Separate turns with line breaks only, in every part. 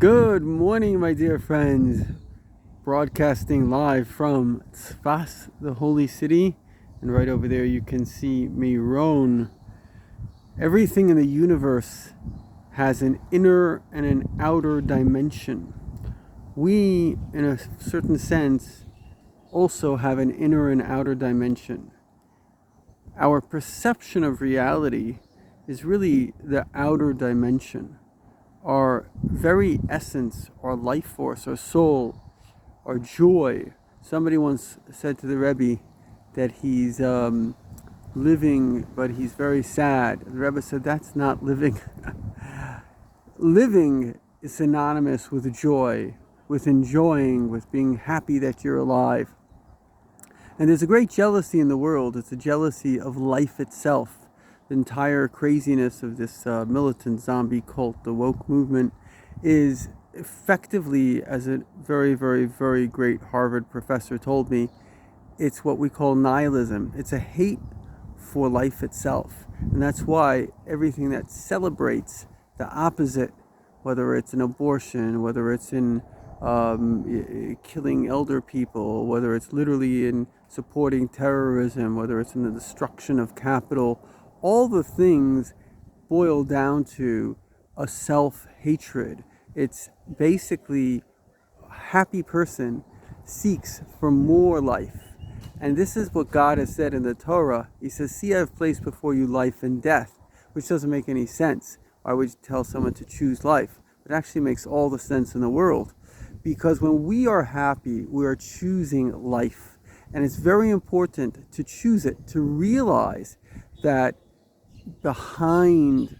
Good morning, my dear friends. Broadcasting live from Tzfas, the holy city. And right over there you can see Meron. Everything in the universe has an inner and an outer dimension. We, in a certain sense, also have an inner and outer dimension. Our perception of reality is really the outer dimension. Our very essence, our life force, our soul, our joy. Somebody once said to the Rebbe that he's living, but he's very sad. The Rebbe said, that's not living. Living is synonymous with joy, with enjoying, with being happy that you're alive. And there's a great jealousy in the world. It's a jealousy of life itself. The entire craziness of this militant zombie cult, the woke movement, is effectively, as a very, very, very great Harvard professor told me, it's what we call nihilism. It's a hate for life itself. And that's why everything that celebrates the opposite, whether it's an abortion, whether it's in killing elder people, whether it's literally in supporting terrorism, whether it's in the destruction of capital, all the things boil down to a self-hatred. It's basically a happy person seeks for more life. And this is what God has said in the Torah. He says, see, I have placed before you life and death, which doesn't make any sense. Why would you tell someone to choose life? It actually makes all the sense in the world. Because when we are happy, we are choosing life. And it's very important to choose it, to realize that behind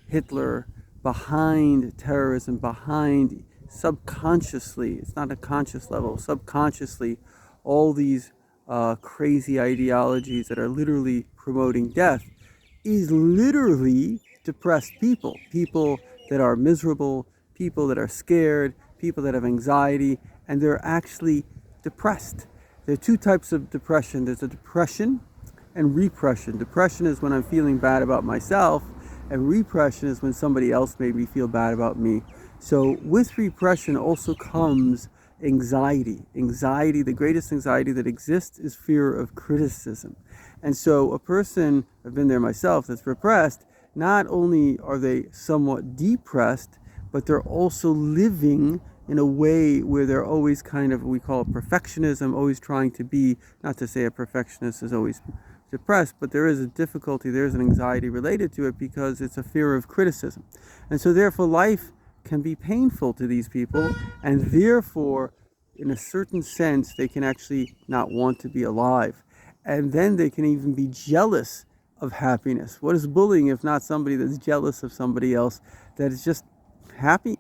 Hitler, behind terrorism, behind subconsciously, it's not a conscious level, subconsciously, all these crazy ideologies that are literally promoting death is literally depressed people. People that are miserable, people that are scared, people that have anxiety, and they're actually depressed. There are two types of depression. There's a depression and repression. Depression is when I'm feeling bad about myself, and repression is when somebody else made me feel bad about me. So with repression also comes anxiety. Anxiety, the greatest anxiety that exists is fear of criticism. And so a person, I've been there myself, that's repressed, not only are they somewhat depressed, but they're also living in a way where they're always kind of, we call it perfectionism, always trying to be, not to say a perfectionist is always depressed, but there is a difficulty, there's an anxiety related to it because it's a fear of criticism. And so therefore life can be painful to these people, and therefore in a certain sense they can actually not want to be alive. And then they can even be jealous of happiness. What is bullying if not somebody that's jealous of somebody else that is just happy?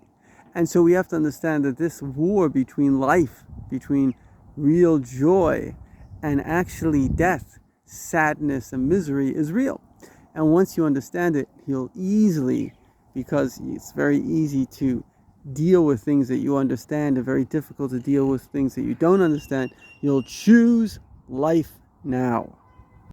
And so we have to understand that this war between life, between real joy and actually death, sadness and misery is real. And once you understand it, you'll easily, because it's very easy to deal with things that you understand and very difficult to deal with things that you don't understand, you'll choose life now.